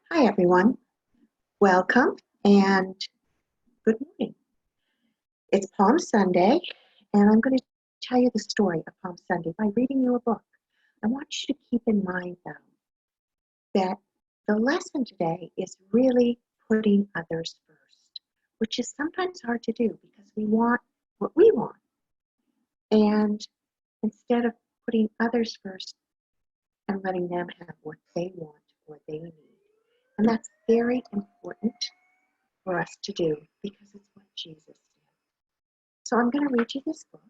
Hi, everyone. Welcome and good morning. It's Palm Sunday, and I'm going to tell you the story of Palm Sunday by reading you a book. I want you to keep in mind, though, that the lesson today is really putting others first, which is sometimes hard to do because we want what we want. And instead of putting others first and letting them have what they want or they need. And that's very important for us to do because it's what Jesus did. So I'm going to read you this book.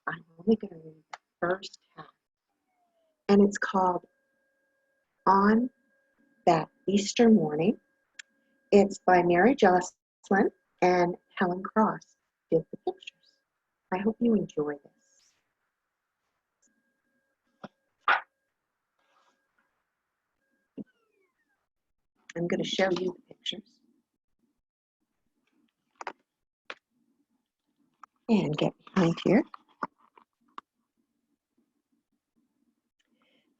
I'm only going to read the first half. And it's called On That Easter Morning. It's by Mary Jocelyn and Helen Cross did the pictures. I hope you enjoy this. I'm going to show you the pictures. And get behind here.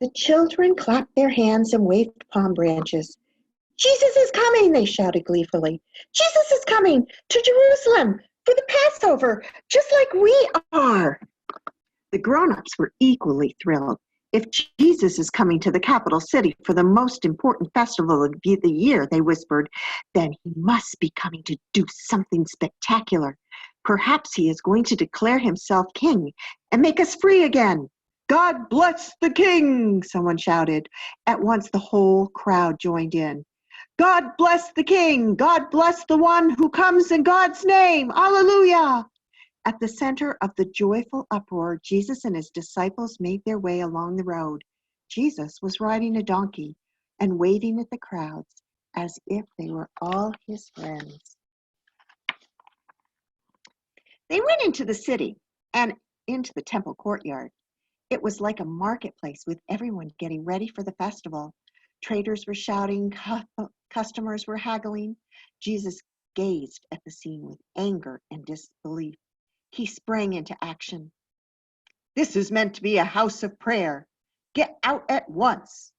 The children clapped their hands and waved palm branches. Jesus is coming, they shouted gleefully. Jesus is coming to Jerusalem for the Passover, just like we are. The grown-ups were equally thrilled. If Jesus is coming to the capital city for the most important festival of the year, they whispered, then he must be coming to do something spectacular. Perhaps he is going to declare himself king and make us free again. God bless the king, someone shouted. At once the whole crowd joined in. God bless the king. God bless the one who comes in God's name. Alleluia. At the center of the joyful uproar, Jesus and his disciples made their way along the road. Jesus was riding a donkey and waving at the crowds as if they were all his friends. They went into the city and into the temple courtyard. It was like a marketplace with everyone getting ready for the festival. Traders were shouting, customers were haggling. Jesus gazed at the scene with anger and disbelief. He sprang into action. This is meant to be a house of prayer. Get out at once.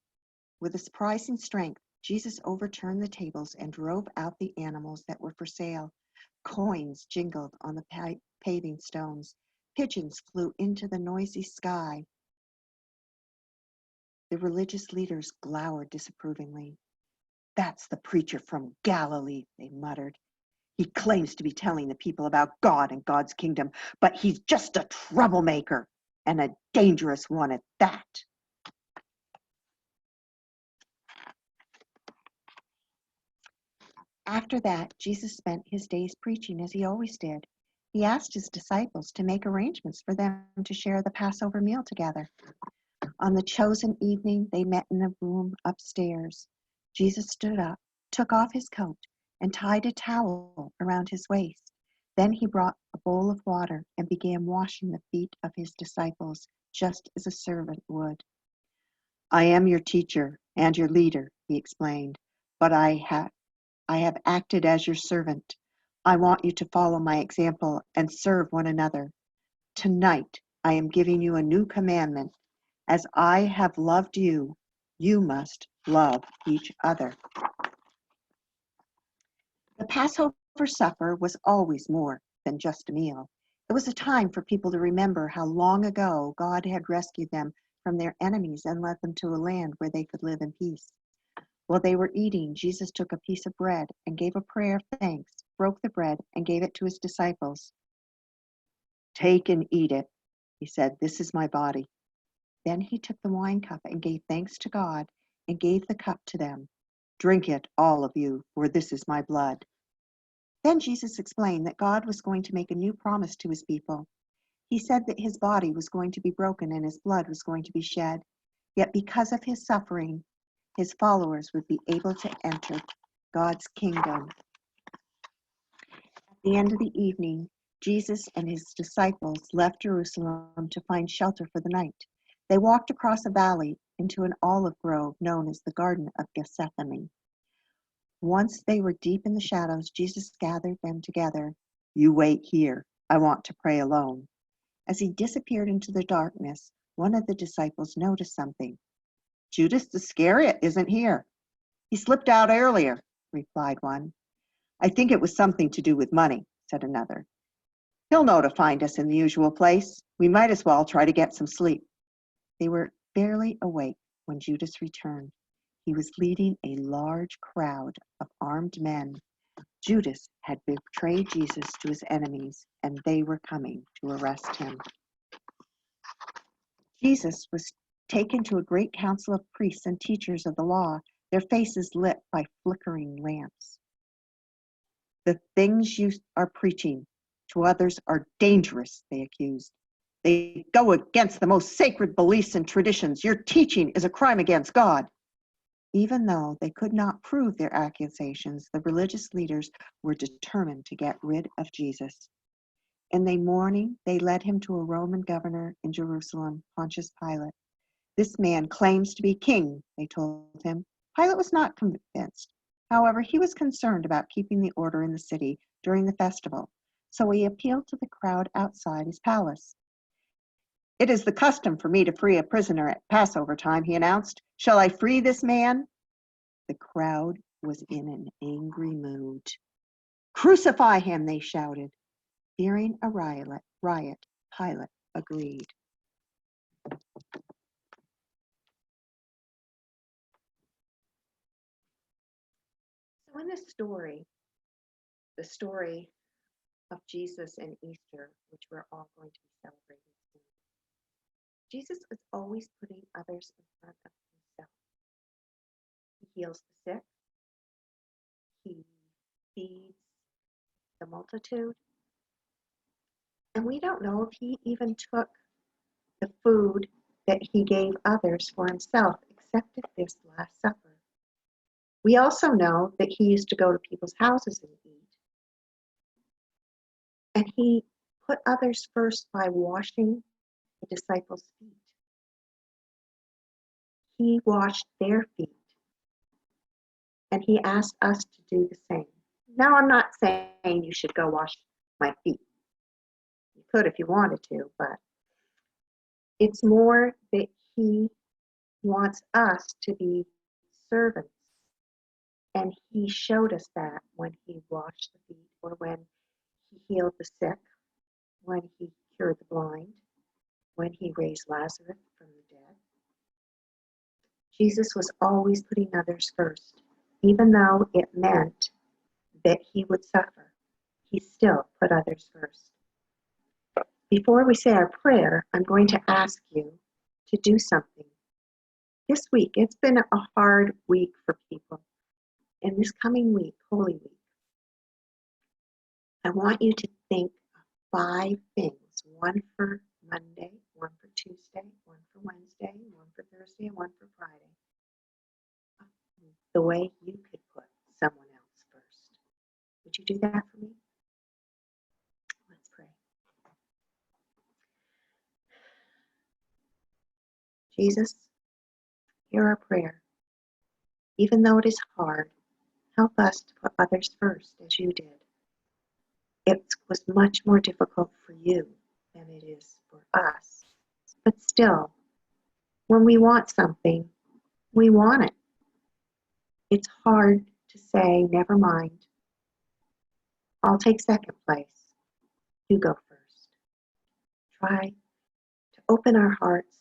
With a surprising strength, Jesus overturned the tables and drove out the animals that were for sale. Coins jingled on the paving stones. Pigeons flew into the noisy sky. The religious leaders glowered disapprovingly. That's the preacher from Galilee, they muttered. He claims to be telling the people about God and God's kingdom, but he's just a troublemaker, and a dangerous one at that. After that, Jesus spent his days preaching as he always did. He asked his disciples to make arrangements for them to share the Passover meal together. On the chosen evening, they met in a room upstairs. Jesus stood up, took off his coat, and tied a towel around his waist. Then he brought a bowl of water and began washing the feet of his disciples, just as a servant would. I am your teacher and your leader, he explained, but I have acted as your servant. I want you to follow my example and serve one another. Tonight, I am giving you a new commandment. As I have loved you, you must love each other. The Passover supper was always more than just a meal. It was a time for people to remember how long ago God had rescued them from their enemies and led them to a land where they could live in peace. While they were eating, Jesus took a piece of bread and gave a prayer of thanks, broke the bread, and gave it to his disciples. Take and eat it, he said. This is my body. Then he took the wine cup and gave thanks to God and gave the cup to them. Drink it, all of you, for this is my blood. Then Jesus explained that God was going to make a new promise to his people. He said that his body was going to be broken and his blood was going to be shed. Yet because of his suffering, his followers would be able to enter God's kingdom. At the end of the evening, Jesus and his disciples left Jerusalem to find shelter for the night. They walked across a valley into an olive grove known as the Garden of Gethsemane. Once they were deep in the shadows, Jesus gathered them together. You wait here. I want to pray alone. As he disappeared into the darkness, one of the disciples noticed something. Judas Iscariot isn't here. He slipped out earlier, replied one. I think it was something to do with money, said another. He'll know to find us in the usual place. We might as well try to get some sleep. They were barely awake when Judas returned. He was leading a large crowd of armed men. Judas had betrayed Jesus to his enemies, and they were coming to arrest him. Jesus was taken to a great council of priests and teachers of the law, their faces lit by flickering lamps. The things you are preaching to others are dangerous, they accused. They go against the most sacred beliefs and traditions. Your teaching is a crime against God. Even though they could not prove their accusations, the religious leaders were determined to get rid of Jesus. In the morning, they led him to a Roman governor in Jerusalem, Pontius Pilate. This man claims to be king, they told him. Pilate was not convinced. However, he was concerned about keeping the order in the city during the festival, so he appealed to the crowd outside his palace. It is the custom for me to free a prisoner at Passover time, he announced. Shall I free this man? The crowd was in an angry mood. Crucify him, they shouted. Fearing a riot, Pilate agreed. So in this story, the story of Jesus and Easter, which we're all going to be celebrating soon, Jesus was always putting others in front of himself. He heals the sick. He feeds the multitude. And we don't know if he even took the food that he gave others for himself, except at this Last Supper. We also know that he used to go to people's houses and eat. And he put others first by washing the disciples' feet. He washed their feet. And he asked us to do the same. Now, I'm not saying you should go wash my feet. You could if you wanted to, but it's more that he wants us to be servants. And he showed us that when he washed the feet, or when he healed the sick, when he cured the blind, when he raised Lazarus from the dead. Jesus was always putting others first. Even though it meant that he would suffer, he still put others first. Before we say our prayer, I'm going to ask you to do something. This week, it's been a hard week for people. In this coming week, Holy Week, I want you to think of 5 things. One for Monday, one for Tuesday, one for Wednesday, one for Thursday, and one for Friday. The way you could put someone else first. Would you do that for me? Let's pray. Jesus, hear our prayer. Even though it is hard, help us to put others first as you did. It was much more difficult for you than it is for us. But still, when we want something, we want it. It's hard to say, never mind. I'll take second place. You go first. Try to open our hearts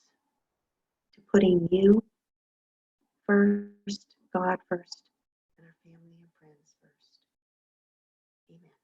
to putting you first, God first, and our family and friends first. Amen.